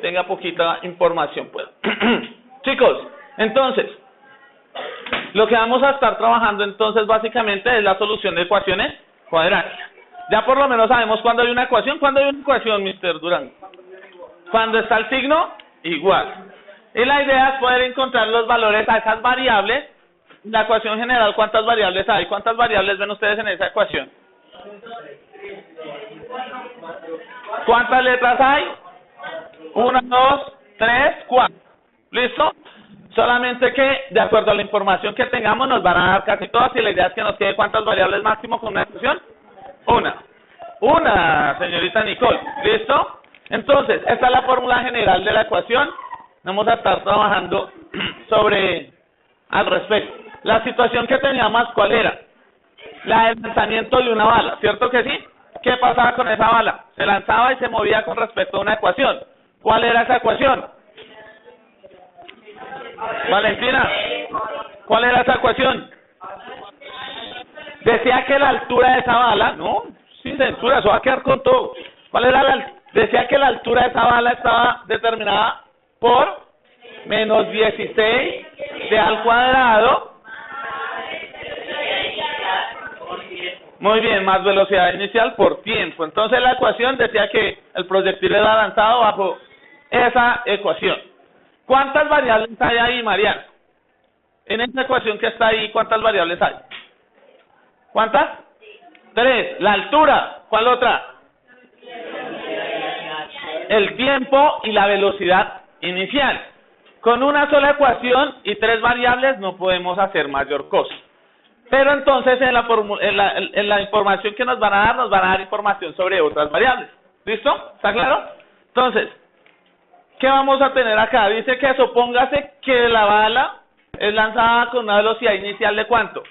tenga poquita información, pues. Chicos, entonces, lo que vamos a estar trabajando entonces básicamente es la solución de ecuaciones cuadráticas. Ya por lo menos sabemos cuándo hay una ecuación. ¿Cuándo hay una ecuación, Mr. Durán? Cuando está el signo igual. Y la idea es poder encontrar los valores a esas variables. La ecuación general, ¿cuántas variables hay? ¿Cuántas variables ven ustedes en esa ecuación? ¿Cuántas letras hay? 1, 2, 3, 4. ¿Listo? Solamente que, de acuerdo a la información que tengamos, nos van a dar casi todas, y la idea es que nos quede ¿cuántas variables máximo con una ecuación? Una, señorita Nicole. ¿Listo? Entonces, esta es la fórmula general de la ecuación. Vamos a estar trabajando al respecto. La situación que teníamos, ¿cuál era? La del lanzamiento de una bala, ¿cierto que sí? ¿Qué pasaba con esa bala? Se lanzaba y se movía con respecto a una ecuación. ¿Cuál era esa ecuación? Valentina, ¿cuál era esa ecuación? Decía que la altura de esa bala, no, sin censura, eso va a quedar con todo. ¿Cuál era decía que la altura de esa bala estaba determinada por menos 16 d al cuadrado. Muy bien, más velocidad inicial por tiempo. Entonces la ecuación decía que el proyectil era lanzado bajo esa ecuación. ¿Cuántas variables hay ahí, Mariana? En esta ecuación que está ahí, ¿cuántas variables hay? ¿Cuántas? 3. La altura. ¿Cuál otra? El tiempo y la velocidad inicial. Con una sola ecuación y 3 variables no podemos hacer mayor cosa. Pero entonces en la información que nos van a dar información sobre otras variables. ¿Listo? ¿Está claro? Entonces, ¿qué vamos a tener acá? Dice que supóngase que la bala es lanzada con una velocidad inicial de ¿cuánto?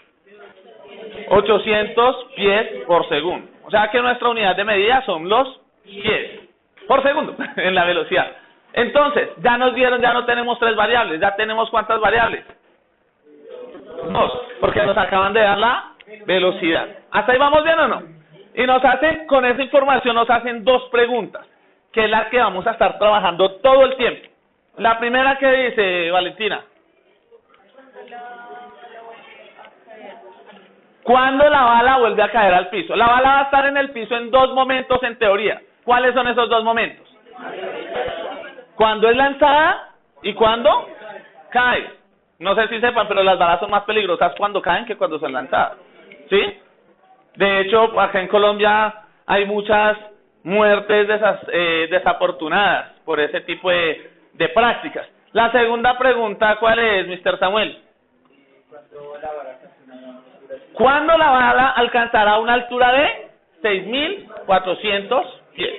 800 pies por segundo. O sea que nuestra unidad de medida son los pies por segundo en la velocidad. Entonces, ya nos dieron, ya no tenemos 3 variables, ya tenemos ¿cuántas variables? 2, porque nos acaban de dar la velocidad. ¿Hasta ahí vamos bien o no? Y nos hacen, con esa información nos hacen 2 preguntas, que es la que vamos a estar trabajando todo el tiempo. La primera, que dice, Valentina? ¿Cuándo la bala vuelve a caer al piso? La bala va a estar en el piso en 2 momentos en teoría. ¿Cuáles son esos 2 momentos? Cuando es lanzada y cuando cae. No sé si sepan, pero las balas son más peligrosas cuando caen que cuando son lanzadas. ¿Sí? De hecho, acá en Colombia hay muchas muertes desafortunadas por ese tipo de prácticas. La segunda pregunta, ¿cuál es, Mr. Samuel? ¿Cuándo la bala alcanzará una altura de 6.400 pies?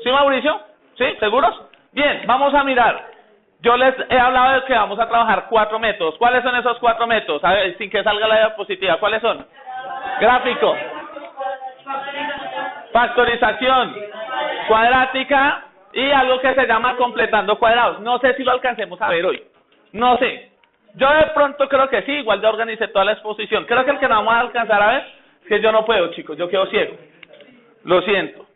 ¿Sí, Mauricio? ¿Sí? ¿Seguros? Bien, vamos a mirar. Yo les he hablado de que vamos a trabajar 4 métodos. ¿Cuáles son esos 4 métodos? A ver, sin que salga la diapositiva. ¿Cuáles son? Gráfico, factorización, cuadrática y algo que se llama completando cuadrados. No sé si lo alcancemos a ver hoy. No sé. Yo de pronto creo que sí, igual ya organicé toda la exposición. Creo que el que no vamos a alcanzar a ver es que yo no puedo, chicos. Yo quedo ciego. Lo siento.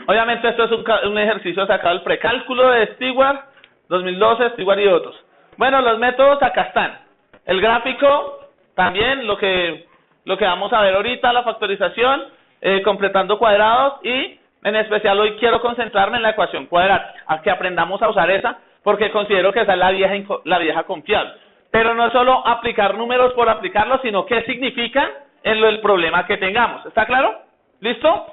Obviamente esto es un ejercicio sacado del precálculo de Stewart, 2012, Stewart y otros. Bueno, los métodos acá están. El gráfico, también lo que vamos a ver ahorita, la factorización, completando cuadrados, y en especial hoy quiero concentrarme en la ecuación cuadrática, a que aprendamos a usar esa, porque considero que esa es la vieja confiable. Pero no es solo aplicar números por aplicarlos, sino qué significan en el problema que tengamos. ¿Está claro? ¿Listo?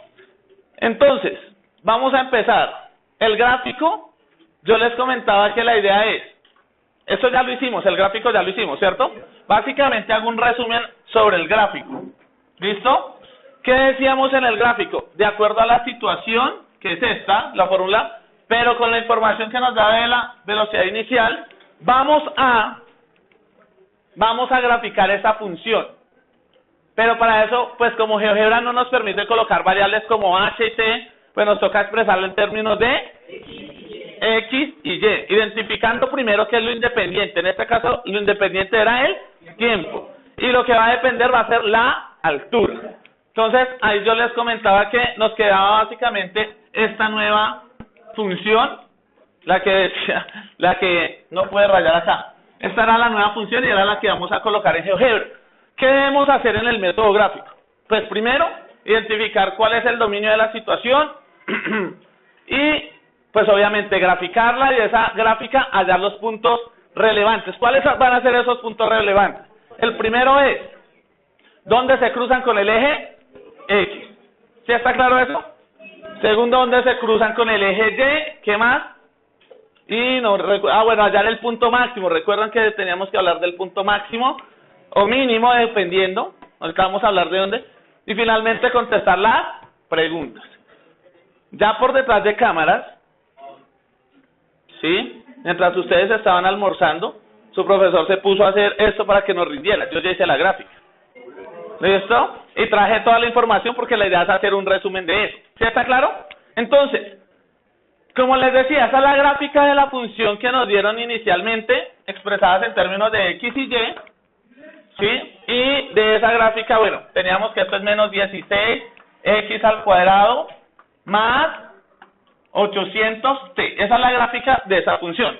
Entonces, vamos a empezar. El gráfico, yo les comentaba que la idea es, esto ya lo hicimos, el gráfico ya lo hicimos, ¿cierto? Básicamente hago un resumen sobre el gráfico. ¿Listo? ¿Qué decíamos en el gráfico? De acuerdo a la situación, que es esta, la fórmula, pero con la información que nos da de la velocidad inicial, vamos a graficar esa función. Pero para eso, pues como GeoGebra no nos permite colocar variables como h y t, pues nos toca expresarlo en términos de X y Y, identificando primero qué es lo independiente. En este caso, lo independiente era el tiempo. Y lo que va a depender va a ser la altura. Entonces, ahí yo les comentaba que nos quedaba básicamente esta nueva función, la que no puede rayar acá. Esta era la nueva función y era la que vamos a colocar en GeoGebra. ¿Qué debemos hacer en el método gráfico? Pues primero, identificar cuál es el dominio de la situación y pues obviamente graficarla y de esa gráfica hallar los puntos relevantes. ¿Cuáles van a ser esos puntos relevantes? El primero es ¿dónde se cruzan con el eje X? ¿Sí está claro eso? Segundo, ¿dónde se cruzan con el eje Y? ¿Qué más? Y no, bueno, hallar el punto máximo. Recuerdan que teníamos que hablar del punto máximo o mínimo, dependiendo. Ahorita vamos a hablar de dónde. Y finalmente contestar las preguntas. Ya por detrás de cámaras, ¿sí? Mientras ustedes estaban almorzando, su profesor se puso a hacer esto para que nos rindiera. Yo ya hice la gráfica. ¿Listo? Y traje toda la información porque la idea es hacer un resumen de eso. ¿Sí está claro? Entonces, como les decía, esa es la gráfica de la función que nos dieron inicialmente, expresadas en términos de X y Y, ¿sí? Y de esa gráfica, bueno, teníamos que esto es menos 16x al cuadrado más 800t. Esa es la gráfica de esa función.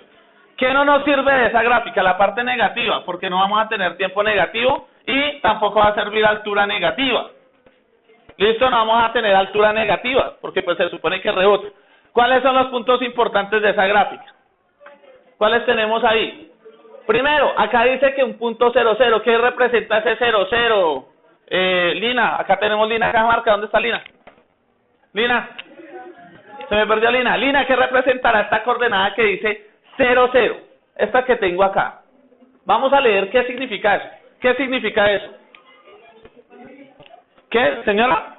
¿Qué no nos sirve de esa gráfica? La parte negativa, porque no vamos a tener tiempo negativo y tampoco va a servir altura negativa. ¿Listo? No vamos a tener altura negativa, porque pues se supone que rebota. ¿Cuáles son los puntos importantes de esa gráfica? ¿Cuáles tenemos ahí? Primero, acá dice que un punto 00, ¿qué representa ese 00? Lina, acá tenemos Lina, acá marca, ¿dónde está Lina? Lina, se me perdió Lina. Lina, ¿qué representará esta coordenada que dice 00? Esta que tengo acá. Vamos a leer qué significa eso. ¿Qué significa eso? ¿Qué, señora?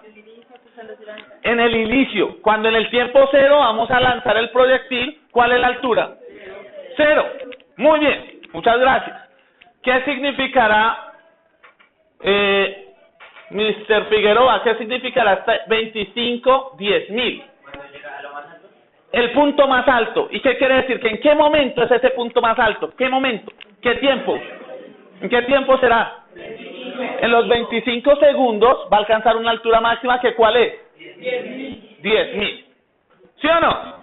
En el inicio, cuando en el tiempo 0 vamos a lanzar el proyectil, ¿cuál es la altura? 0. Muy bien, muchas gracias. ¿Qué significará, Mr. Figueroa, qué significará hasta 25, 10.000? El punto más alto. ¿Y qué quiere decir? ¿Que en qué momento es ese punto más alto? ¿Qué momento? ¿Qué tiempo? ¿En qué tiempo será? En los 25 segundos va a alcanzar una altura máxima que ¿cuál es? 10.000. ¿Sí o no?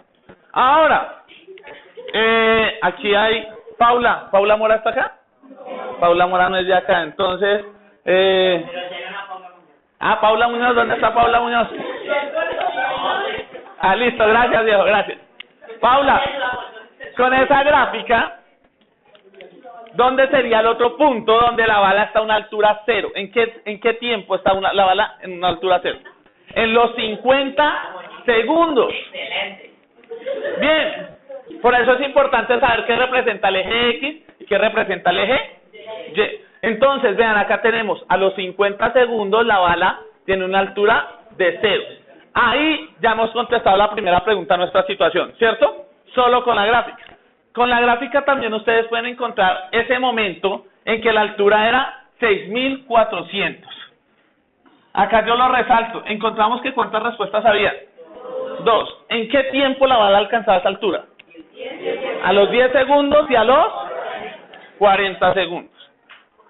Ahora, aquí hay Paula. ¿Paula Mora está acá? Paula Mora no es de acá, entonces... Paula Muñoz, ¿dónde está Paula Muñoz? Listo, gracias viejo, gracias. Paula, con esa gráfica, ¿dónde sería el otro punto donde la bala está a una altura 0? ¿En qué tiempo está la bala en una altura 0? En los 50 segundos. Bien, por eso es importante saber qué representa el eje X y qué representa el eje Y. Entonces, vean, acá tenemos a los 50 segundos la bala tiene una altura de 0. Ahí ya hemos contestado la primera pregunta de nuestra situación, ¿cierto? Solo con la gráfica. Con la gráfica también ustedes pueden encontrar ese momento en que la altura era 6.400. Acá yo lo resalto. Encontramos que ¿cuántas respuestas había? 2. ¿En qué tiempo la bala alcanzaba esa altura? A los 10 segundos y a los 40 segundos.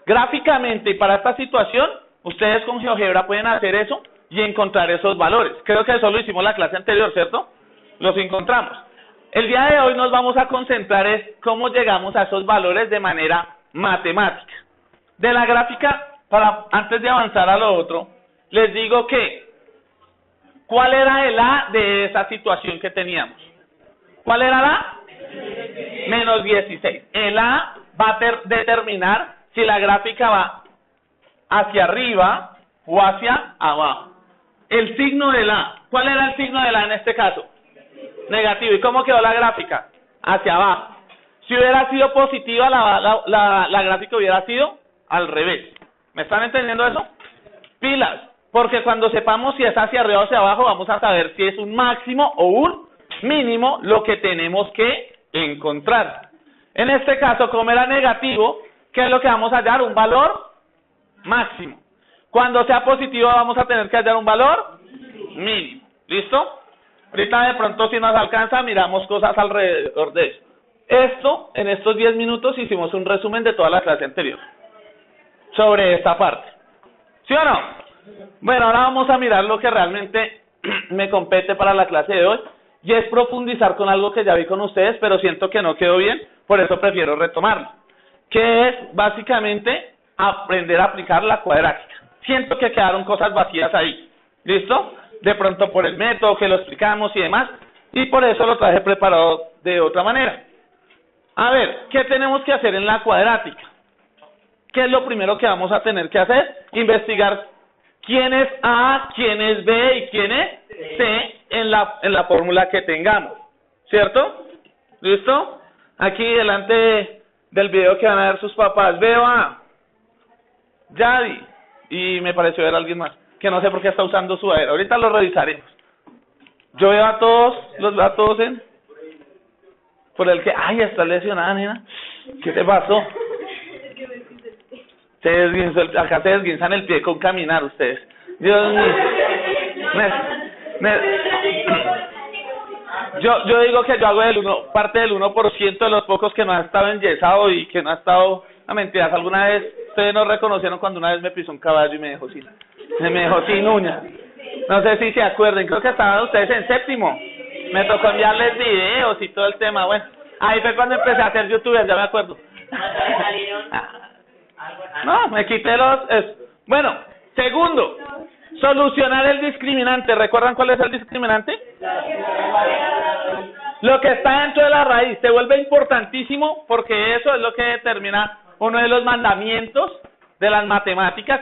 Gráficamente y para esta situación, ustedes con GeoGebra pueden hacer eso y encontrar esos valores. Creo que eso lo hicimos la clase anterior, ¿cierto? Los encontramos. El día de hoy nos vamos a concentrar en cómo llegamos a esos valores de manera matemática. De la gráfica, antes de avanzar a lo otro, les digo que, ¿cuál era el A de esa situación que teníamos? ¿Cuál era la? Menos 16. El A va a determinar si la gráfica va hacia arriba o hacia abajo. El signo del A. ¿Cuál era el signo del A en este caso? Negativo. ¿Y cómo quedó la gráfica? Hacia abajo. Si hubiera sido positiva, la gráfica hubiera sido al revés. ¿Me están entendiendo eso? Pilas. Porque cuando sepamos si es hacia arriba o hacia abajo, vamos a saber si es un máximo o un mínimo lo que tenemos que encontrar. En este caso, como era negativo, ¿qué es lo que vamos a hallar? Un valor máximo. Cuando sea positivo, vamos a tener que hallar un valor mínimo. ¿Listo? Ahorita de pronto, si nos alcanza, miramos cosas alrededor de eso. En estos 10 minutos hicimos un resumen de toda la clase anterior sobre esta parte. ¿Sí o no? Bueno, ahora vamos a mirar lo que realmente me compete para la clase de hoy, y es profundizar con algo que ya vi con ustedes, pero siento que no quedó bien, por eso prefiero retomarlo, que es básicamente aprender a aplicar la cuadrática. Siento que quedaron cosas vacías ahí, ¿listo? De pronto por el método que lo explicamos y demás, y por eso lo traje preparado de otra manera. A ver, ¿qué tenemos que hacer en la cuadrática? ¿Qué es lo primero que vamos a tener que hacer? Investigar quién es A, quién es B y quién es C en la fórmula que tengamos, ¿cierto? ¿Listo? Aquí delante del video que van a ver sus papás, veo a Yadi, y me pareció ver a alguien más, que no sé por qué está usando su sudadera, ahorita lo revisaremos. Yo veo a todos, los veo a todos por el que, ay, está lesionada, nena, ¿qué te pasó? Acá se desguinzan el pie con caminar ustedes. Dios mío. Yo digo que yo hago parte del 1% de los pocos que no ha estado enyesado y que no ha estado, a mentiras, alguna vez, ustedes no reconocieron cuando una vez me pisó un caballo y me dejó sin uña. No sé si se acuerden, creo que estaban ustedes en séptimo. Me tocó enviarles videos y todo el tema, bueno. Ahí fue cuando empecé a ser youtuber, ya me acuerdo. No, me quité Bueno, segundo, solucionar el discriminante. ¿Recuerdan cuál es el discriminante? Lo que está dentro de la raíz. Se vuelve importantísimo porque eso es lo que determina uno de los mandamientos de las matemáticas,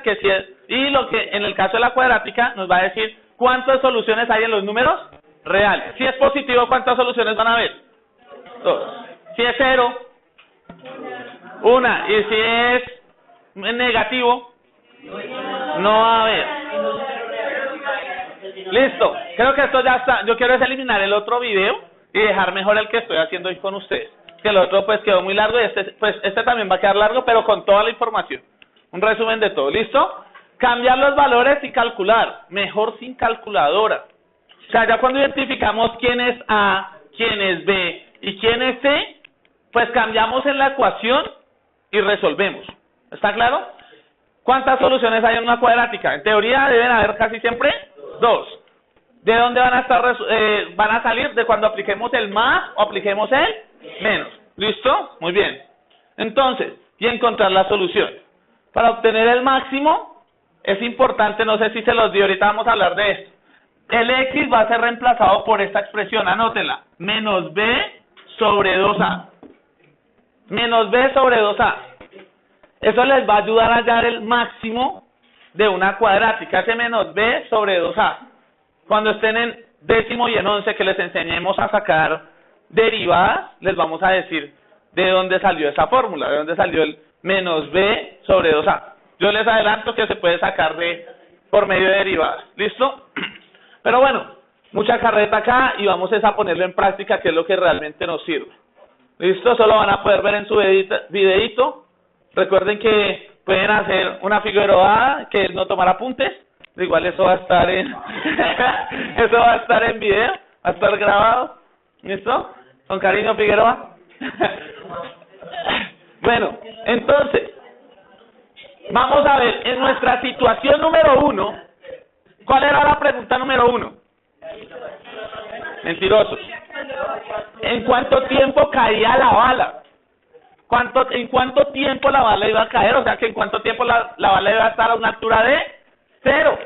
y lo que en el caso de la cuadrática nos va a decir cuántas soluciones hay en los números reales. Si es positivo, ¿cuántas soluciones van a haber? 2. Si es 0, 1. Y si es negativo, no va a haber. Listo, creo que esto ya está. Yo quiero eliminar el otro video y dejar mejor el que estoy haciendo hoy con ustedes, que el otro pues quedó muy largo y este también va a quedar largo, pero con toda la información, un resumen de todo. ¿Listo? Cambiar los valores y calcular, mejor sin calculadora. O sea, ya cuando identificamos quién es A, quién es B y quién es C, pues cambiamos en la ecuación y resolvemos. ¿Está claro? ¿Cuántas soluciones hay en una cuadrática? En teoría deben haber casi siempre 2. ¿De dónde van a estar? Van a salir de cuando apliquemos el más o apliquemos el menos. ¿Listo? Muy bien. Entonces, y encontrar la solución. Para obtener el máximo, es importante, no sé si se los di, ahorita vamos a hablar de esto. El X va a ser reemplazado por esta expresión, anótela. Menos B sobre 2A. Menos B sobre 2A. Eso les va a ayudar a hallar el máximo de una cuadrática, ese menos B sobre 2A. Cuando estén en décimo y en 11 que les enseñemos a sacar derivadas, les vamos a decir de dónde salió esa fórmula, de dónde salió el menos B sobre 2A. Yo les adelanto que se puede sacar por medio de derivadas. ¿Listo? Pero bueno, mucha carreta acá y vamos a ponerlo en práctica, que es lo que realmente nos sirve. ¿Listo? Solo van a poder ver en su videíto. Recuerden que pueden hacer una figueroa, que es no tomar apuntes. Igual eso va a estar eso va a estar en video, va a estar grabado. ¿Listo? Con cariño, Figueroa. Bueno, entonces, vamos a ver, en nuestra situación número 1, ¿cuál era la pregunta número 1? Mentirosos. ¿En cuánto tiempo caía la bala? ¿En cuánto tiempo la bala iba a caer? O sea, que en cuánto tiempo la bala iba a estar a una altura de 0.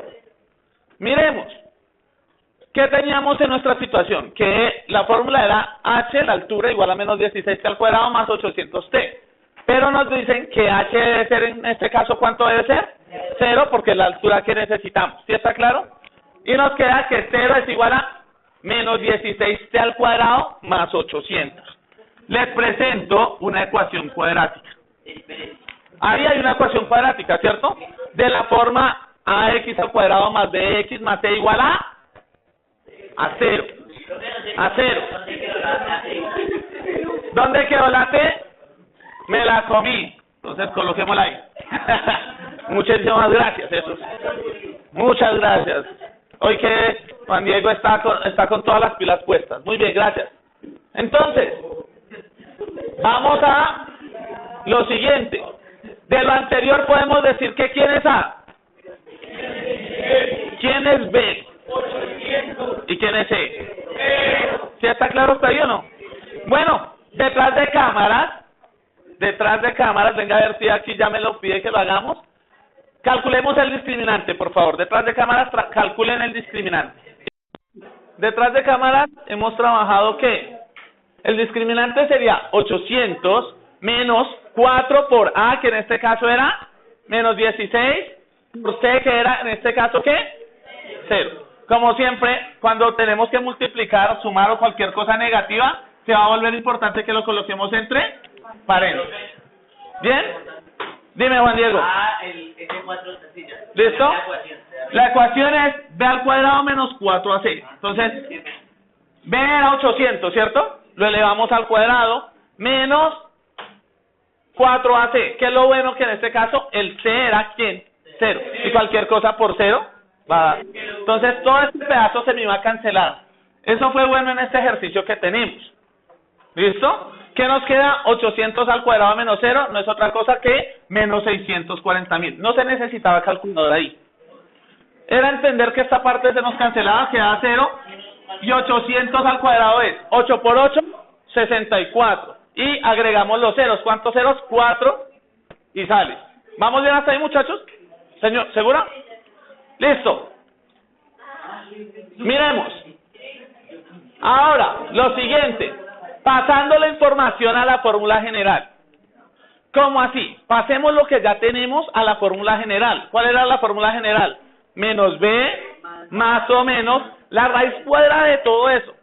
Miremos. ¿Qué teníamos en nuestra situación? Que la fórmula era h, la altura, igual a menos 16t al cuadrado más 800t. Pero nos dicen que h debe ser, en este caso, ¿cuánto debe ser? 0, porque es la altura que necesitamos. ¿Sí está claro? Y nos queda que 0 es igual a menos 16t al cuadrado más 800. Les presento una ecuación cuadrática. Ahí hay una ecuación cuadrática, ¿cierto? De la forma ax al cuadrado más bx más c igual a 0. A 0. ¿Dónde quedó la t? Me la comí. Entonces coloquémosla ahí. Muchísimas gracias, Jesús. Muchas gracias. Hoy que Juan Diego está con todas las pilas puestas. Muy bien, gracias. Entonces, vamos a lo siguiente. De lo anterior podemos decir que ¿quién es A? ¿Quién es B? ¿Y quién es C? ¿Sí está claro hasta ahí o no? Bueno, detrás de cámaras, venga a ver si aquí ya me lo pide que lo hagamos. Calculemos el discriminante, por favor. Detrás de cámaras, calculen el discriminante. Detrás de cámaras hemos trabajado que el discriminante sería 800 menos 4 por A, que en este caso era menos 16, por C, que era en este caso, ¿qué? 0. Como siempre, cuando tenemos que multiplicar, sumar o cualquier cosa negativa, se va a volver importante que lo coloquemos entre paréntesis. ¿Bien? Dime, Juan Diego. El S4 sencillo. ¿Listo? La ecuación es B al cuadrado menos 4AC. Entonces, B era 800, ¿cierto? Lo elevamos al cuadrado, menos 4AC. ¿Qué es lo bueno? Que en este caso, el C era, ¿quién? 0. Y cualquier cosa por 0 va a dar. Entonces, todo este pedazo se me va a cancelar. Eso fue bueno en este ejercicio que tenemos. ¿Listo? ¿Qué nos queda? 800 al cuadrado menos 0, no es otra cosa que menos 640.000. No se necesitaba calculadora ahí. Era entender que esta parte se nos cancelaba, queda 0, y 800 al cuadrado es 8 por 8, 64. Y agregamos los ceros. ¿Cuántos ceros? 4, y sale. ¿Vamos bien hasta ahí, muchachos? Señor, ¿segura? Listo. Miremos. Ahora, lo siguiente. Pasando la información a la fórmula general. ¿Cómo así? Pasemos lo que ya tenemos a la fórmula general. ¿Cuál era la fórmula general? Menos B más o menos la raíz cuadrada de todo eso.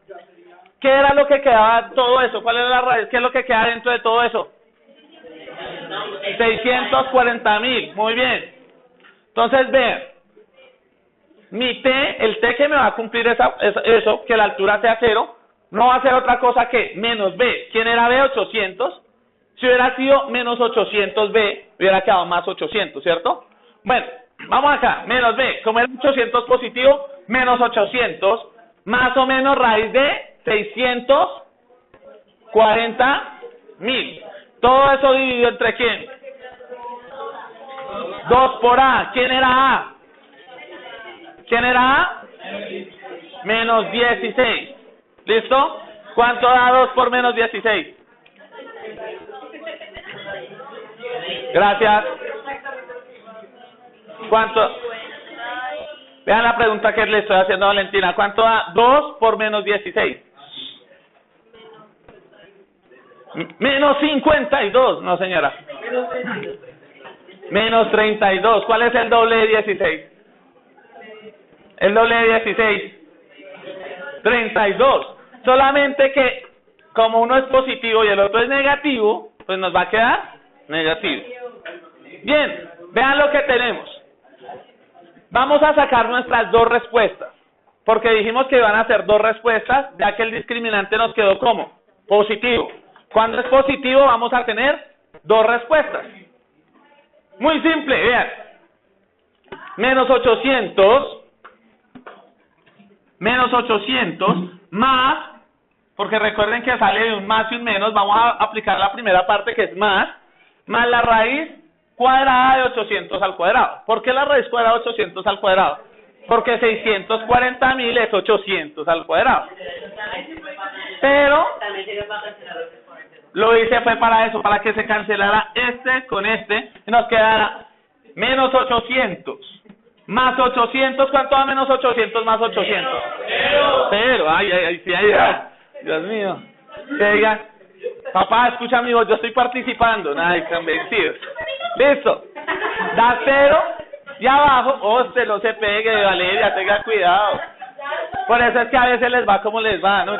¿Qué era lo que quedaba de todo eso? ¿Cuál era la raíz? ¿Qué es lo que queda dentro de todo eso? 640.000. Muy bien. Entonces, vean. Mi T, el T que me va a cumplir eso, que la altura sea 0, no va a ser otra cosa que menos B. ¿Quién era B? 800. Si hubiera sido menos 800B, hubiera quedado más 800, ¿cierto? Bueno, vamos acá. Menos B. Como era 800 positivo, menos 800, más o menos raíz de 640.000. Todo eso dividido entre ¿quién? 2 por A. ¿Quién era A? ¿Quién era A? Menos 16. ¿Listo? ¿Cuánto da 2 por menos 16? Gracias. ¿Cuánto? Vean la pregunta que le estoy haciendo a Valentina. ¿Cuánto da 2 por menos 16? Menos 52. No, señora. Menos 32. ¿Cuál es el doble de 16? El doble de 16. 32. Solamente que, como uno es positivo y el otro es negativo, pues nos va a quedar negativo. Bien, vean lo que tenemos. Vamos a sacar nuestras dos respuestas, porque dijimos que iban a ser dos respuestas, ya que el discriminante nos quedó como positivo. Cuando es positivo vamos a tener dos respuestas. Muy simple, vean. Menos 800 más, porque recuerden que sale de un más y un menos, vamos a aplicar la primera parte que es más la raíz cuadrada de 800 al cuadrado. ¿Por qué la raíz cuadrada de 800 al cuadrado? Porque 640.000 es 800 al cuadrado. Pero lo hice fue para eso, para que se cancelara este con este y nos quedara menos 800 más 800. ¿Cuánto da menos 800 más 800? 0. Ay, sí, ay, Dios mío. Que digan, papá, escucha mi voz, yo estoy participando. Ay, convencidos. Listo. Da 0 y abajo, no se pegue, Valeria, tenga cuidado. Por eso es que a veces les va como les va, ¿no?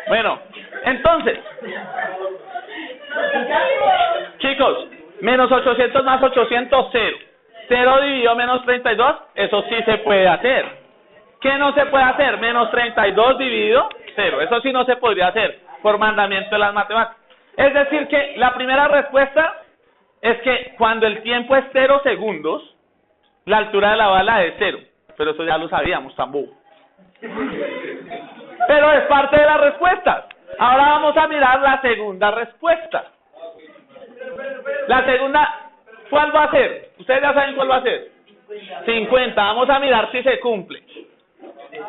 Bueno, entonces, chicos, menos 800 más 800, 0. 0 dividido menos 32, eso sí se puede hacer. ¿Qué no se puede hacer? Menos 32 dividido 0. Eso sí no se podría hacer por mandamiento de las matemáticas. Es decir que la primera respuesta es que cuando el tiempo es 0 segundos, la altura de la bala es 0. Pero eso ya lo sabíamos, tampoco. Pero es parte de las respuestas. Ahora vamos a mirar la segunda respuesta. La segunda, ¿cuál va a ser? Ustedes ya saben cuál va a ser. 50. Vamos a mirar si se cumple.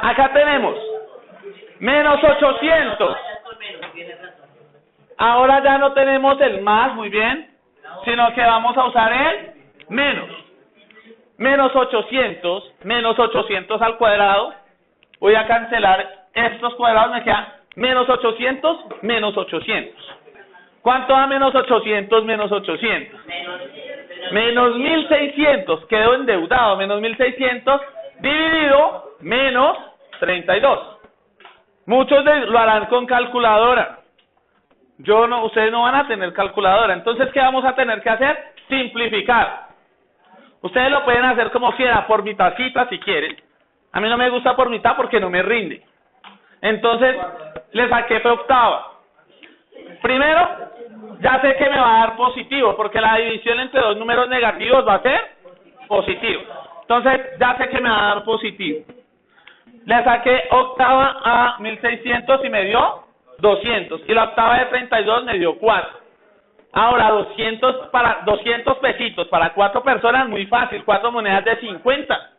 Acá tenemos menos 800. Ahora ya no tenemos el más, muy bien, sino que vamos a usar el menos. Menos 800 al cuadrado. Voy a cancelar estos cuadrados, me queda menos 800, menos 800. ¿Cuánto da menos 800, menos 800? Menos 1600, quedó endeudado, menos 1600 dividido menos 32. Muchos lo harán con calculadora. Ustedes no van a tener calculadora. Entonces, ¿qué vamos a tener que hacer? Simplificar. Ustedes lo pueden hacer como quieran, por mitadcita si quieren. A mí no me gusta por mitad porque no me rinde. Entonces, le saqué octava. Primero, ya sé que me va a dar positivo, porque la división entre dos números negativos va a ser positivo. Entonces, ya sé que me va a dar positivo. Le saqué octava a 1600 y me dio 200. Y la octava de 32 me dio 4. Ahora, 200 pesitos para 4 personas, muy fácil, 4 monedas de 50.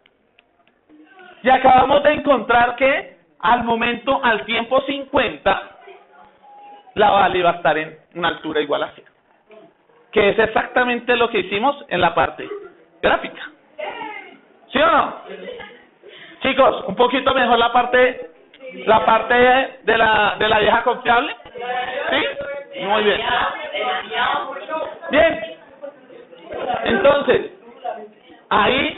Y acabamos de encontrar que al tiempo 50, la vale va a estar en una altura igual a 0. Que es exactamente lo que hicimos en la parte gráfica. ¿Sí o no? Chicos, un poquito mejor la parte de la vieja confiable. ¿Sí? Muy bien. Bien. Entonces, ahí,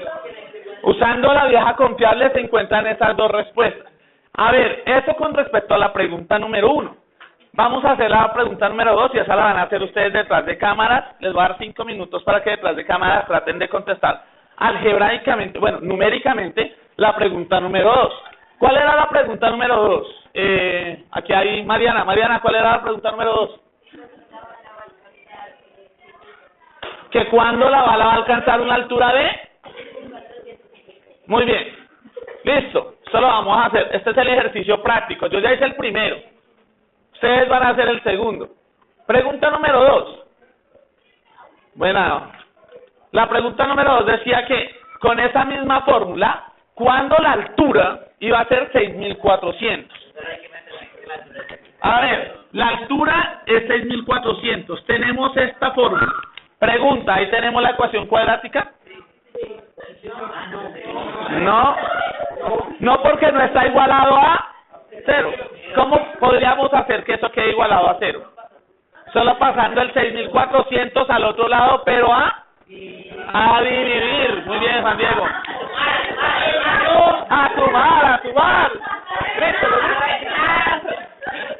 usando la vieja confiable, se encuentran esas dos respuestas. A ver, eso con respecto a la pregunta número 1. Vamos a hacer la pregunta número 2 y esa la van a hacer ustedes detrás de cámaras. Les voy a dar 5 minutos para que detrás de cámaras traten de contestar algebraicamente, numéricamente, la pregunta número 2. ¿Cuál era la pregunta número 2? Aquí hay Mariana. Mariana, ¿cuál era la pregunta número 2? Que cuando la bala va a alcanzar una altura de... Muy bien. Listo. Esto lo vamos a hacer. Este es el ejercicio práctico. Yo ya hice el primero. Ustedes van a hacer el segundo. Pregunta número 2. Bueno, la pregunta número 2 decía que con esa misma fórmula, ¿cuándo la altura iba a ser 6400? A ver, la altura es 6400. Tenemos esta fórmula. Pregunta, ¿ahí tenemos la ecuación cuadrática? No, porque no está igualado a 0. ¿Cómo podríamos hacer que eso quede igualado a 0? Solo pasando el 6400 al otro lado, pero a dividir. Muy bien, Juan Diego. A sumar.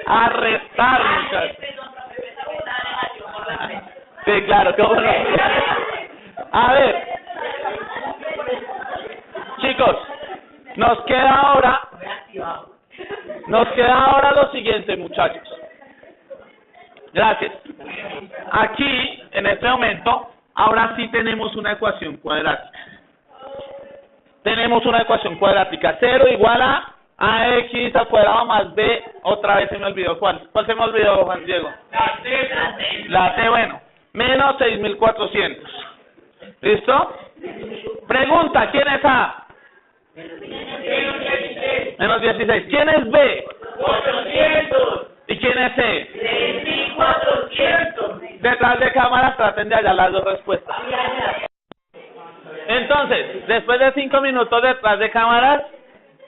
A restar, muchachos. Sí, claro, cómo no. A ver, chicos, nos queda ahora lo siguiente, muchachos. Gracias. Aquí, en este momento, ahora sí tenemos una ecuación cuadrática. Tenemos una ecuación cuadrática. 0 igual a x al cuadrado más b. Otra vez se me olvidó. ¿Cuál se me olvidó, Juan Diego? La t, bueno. Menos 6400. ¿Listo? Pregunta, ¿quién es A? Menos 16. ¿Quién es B? 800. ¿Y quién es C? 6400. Detrás de cámaras traten de hallar las dos respuestas. Entonces, después de 5 minutos detrás de cámaras,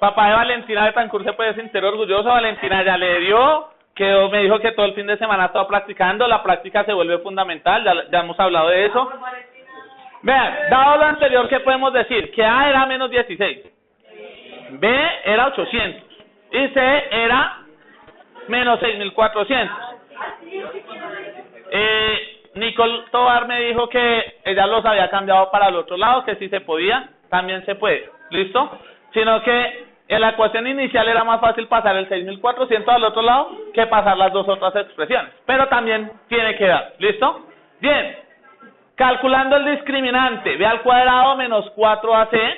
papá de Valentina Betancourt se puede sentir orgulloso. Valentina ya le dio, me dijo que todo el fin de semana estaba practicando. La práctica se vuelve fundamental, ya hemos hablado de eso. Vean, dado lo anterior, ¿qué podemos decir? Que A era menos 16, B era 800 y C era menos 6400. Nicole Tovar me dijo que ella los había cambiado para el otro lado, que si se podía, también se puede. ¿Listo? Sino que en la ecuación inicial era más fácil pasar el 6400 al otro lado que pasar las dos otras expresiones. Pero también tiene que dar. ¿Listo? Bien. Calculando el discriminante, b al cuadrado menos 4ac.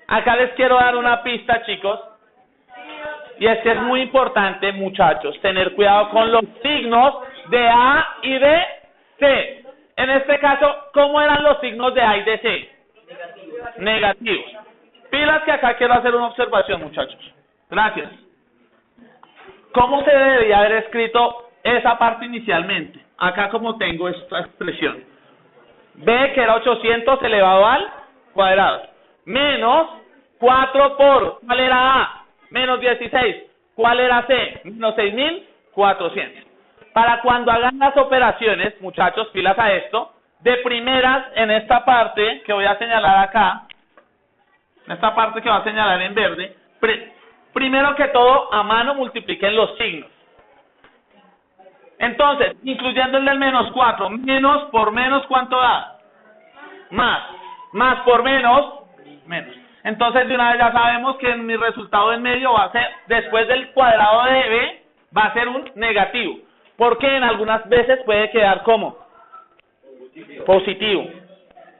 Acá les quiero dar una pista, chicos. Y es que es muy importante, muchachos, tener cuidado con los signos de A y de C. En este caso, ¿cómo eran los signos de A y de C? negativos. Pilas que acá quiero hacer una observación, muchachos. Gracias. ¿Cómo se debería haber escrito esa parte inicialmente? Acá como tengo esta expresión. B, que era 800 elevado al cuadrado. Menos 4 por, ¿cuál era A? Menos 16. ¿Cuál era C? Menos 6.400. Para cuando hagan las operaciones, muchachos, pilas a esto, de primeras en esta parte que voy a señalar acá, en esta parte que voy a señalar en verde, primero que todo, a mano multipliquen los signos. Entonces, incluyendo el del menos 4, menos por menos, ¿cuánto da? Más. Más por menos, menos. Entonces, de una vez ya sabemos que mi resultado en medio va a ser, después del cuadrado de B, va a ser un negativo. Porque en algunas veces puede quedar como positivo.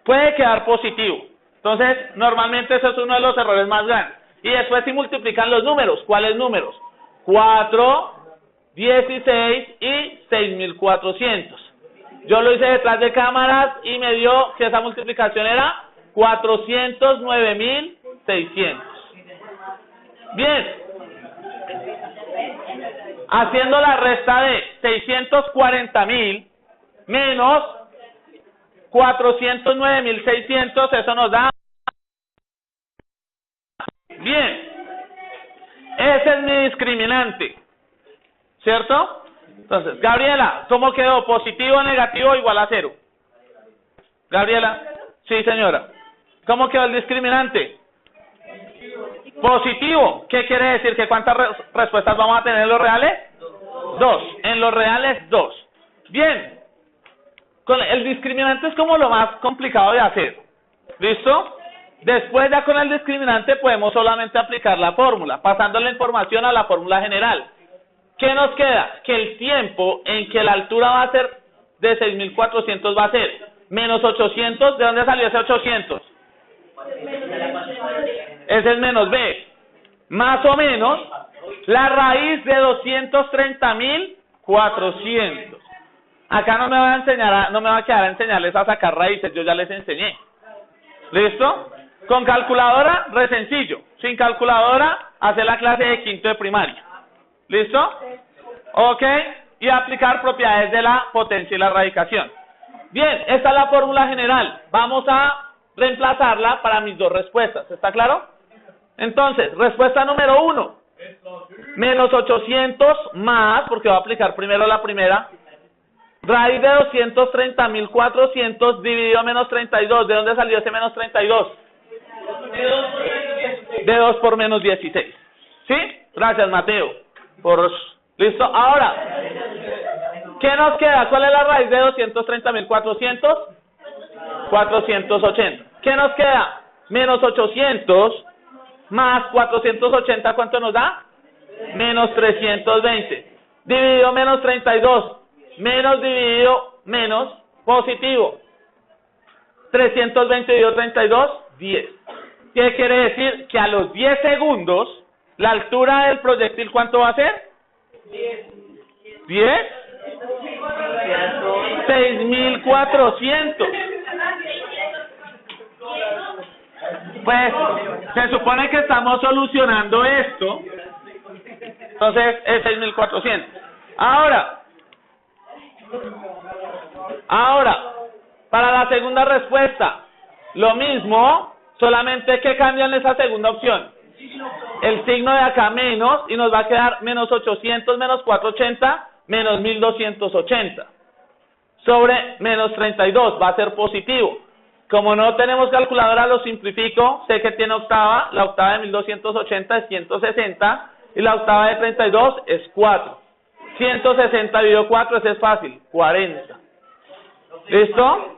Puede quedar positivo. Entonces, normalmente eso es uno de los errores más grandes. Y después si multiplican los números, ¿cuáles números? 4, 16 y 6.400. Yo lo hice detrás de cámaras y me dio que esa multiplicación era 409.600. Bien. Haciendo la resta de 640.000 menos 409.600, eso nos da. Bien. Ese es mi discriminante. ¿Cierto? Entonces, Gabriela, ¿cómo quedó? ¿Positivo, negativo, igual a 0? Gabriela. Sí, señora. ¿Cómo quedó el discriminante? Positivo. ¿Qué quiere decir? ¿Que cuántas respuestas vamos a tener en los reales? 2. En los reales, 2. Bien. El discriminante es como lo más complicado de hacer. ¿Listo? Después ya con el discriminante podemos solamente aplicar la fórmula, pasando la información a la fórmula general. ¿Qué nos queda? Que el tiempo en que la altura va a ser de 6.400 va a ser menos 800. ¿De dónde salió ese 800? Ese es menos B. Más o menos la raíz de 230.400. Acá no me va a enseñar, no me va a quedar a enseñarles a sacar raíces, yo ya les enseñé. ¿Listo? Con calculadora, re sencillo. Sin calculadora, hacer la clase de quinto de primaria. ¿Listo? Ok. Y aplicar propiedades de la potencia y la radicación. Bien, esta es la fórmula general. Vamos a reemplazarla para mis dos respuestas. ¿Está claro? Entonces, respuesta número 1. Menos 800 más, porque voy a aplicar primero la primera. Raíz de 230.400 dividido menos 32. ¿De dónde salió ese menos 32? De 2 por menos 16. ¿Sí? Gracias, Mateo. ¿Listo? Ahora, ¿qué nos queda? ¿Cuál es la raíz de 230.400? 480. ¿Qué nos queda? Menos 800 más 480, ¿cuánto nos da? Menos 320. Dividido menos 32. Menos dividido menos positivo. 320 dividido 32, 10. ¿Qué quiere decir? Que a los 10 segundos, la altura del proyectil, ¿cuánto va a ser? 10. 6.400. Pues, se supone que estamos solucionando esto. Entonces, es 6.400. Ahora, para la segunda respuesta, lo mismo, solamente que cambian esa segunda opción. El signo de acá menos, y nos va a quedar menos 800 menos 480, menos 1280. Sobre menos 32, va a ser positivo. Como no tenemos calculadora, lo simplifico, sé que tiene octava, la octava de 1280 es 160, y la octava de 32 es 4. 160 dividido 4, ese es fácil, 40. ¿Listo?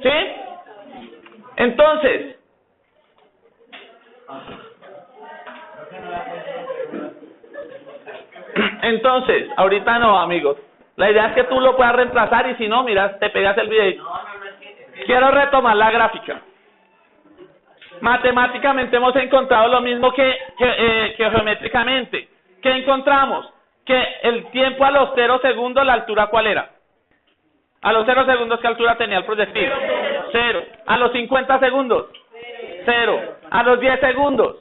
¿Sí? Entonces, ahorita no, amigos. La idea es que tú lo puedas reemplazar y si no, miras, te pegas el video. Quiero retomar la gráfica. Matemáticamente hemos encontrado lo mismo que geométricamente. ¿Qué encontramos? Que el tiempo a los 0 segundos, ¿la altura cuál era? A los 0 segundos, ¿qué altura tenía el proyectil? 0. A los 50 segundos, 0. A los 10 segundos,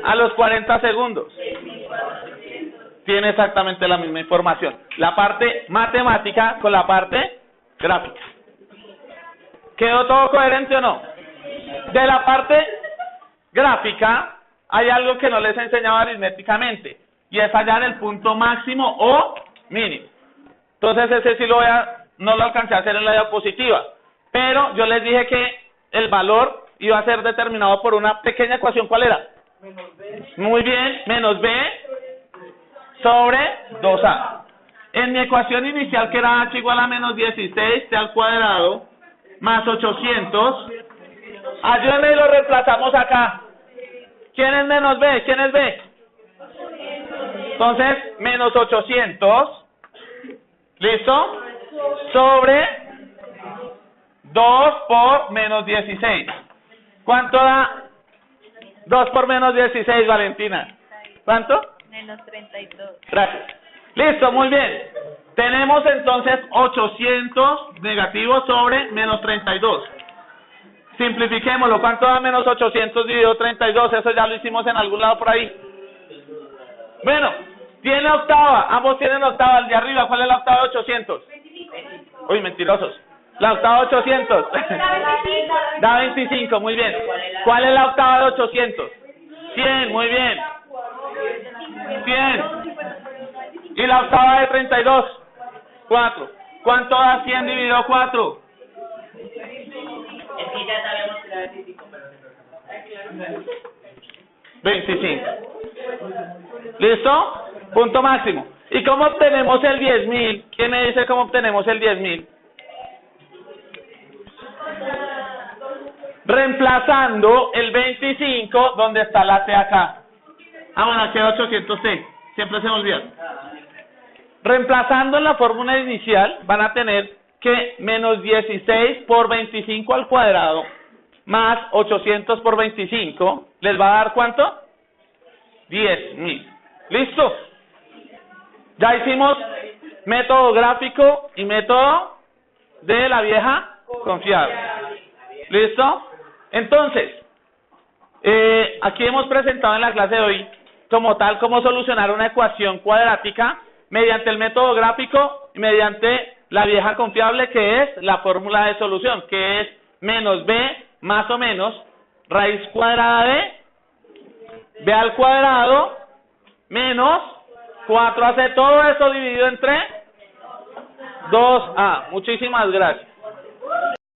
a los 40 segundos. Tiene exactamente la misma información. La parte matemática con la parte gráfica. ¿Quedó todo coherente o no? De la parte gráfica hay algo que no les he enseñado aritméticamente y es hallar el punto máximo o mínimo. Entonces ese sí no lo alcancé a hacer en la diapositiva, pero yo les dije que el valor iba a ser determinado por una pequeña ecuación. ¿Cuál era? Muy bien, menos b sobre 2a. En mi ecuación inicial, que era h igual a menos 16 t al cuadrado más 800, ayúdenme y lo reemplazamos acá. ¿Quién es menos b? ¿Quién es b? Entonces, menos 800, ¿listo? Sobre 2 por menos 16. ¿Cuánto da 2 por menos 16, Valentina? ¿Cuánto? Menos 32. Gracias. Listo, muy bien. Tenemos entonces 800 negativos sobre menos 32. Simplifiquémoslo. ¿Cuánto da menos 800 dividido 32? Eso ya lo hicimos en algún lado por ahí. Bueno, tiene octava. Ambos tienen octava. El de arriba, ¿cuál es la octava de 800? Uy, mentirosos. La octava de 800. Da 25, muy bien. ¿Cuál es la octava de 800? 100, muy bien. 100. ¿Y la octava de 32? 4. ¿Cuánto da 100 dividido 4? Es que ya sabemos que era 25, pero 25. ¿Listo? Punto máximo. ¿Y cómo obtenemos el 10.000? ¿Quién me dice cómo obtenemos el 10.000? Reemplazando el 25 donde está la T acá. Bueno, aquí hay 800T. Siempre se me olvida. Reemplazando en la fórmula inicial van a tener que menos 16 por 25 al cuadrado más 800 por 25 les va a dar ¿cuánto? 10.000. ¿Listo? Ya hicimos método gráfico y método de la vieja confiable. ¿Listo? Entonces, aquí hemos presentado en la clase de hoy como tal cómo solucionar una ecuación cuadrática mediante el método gráfico y mediante la vieja confiable, que es la fórmula de solución, que es menos b más o menos raíz cuadrada de b al cuadrado menos 4ac, todo eso dividido entre 2a. Muchísimas gracias.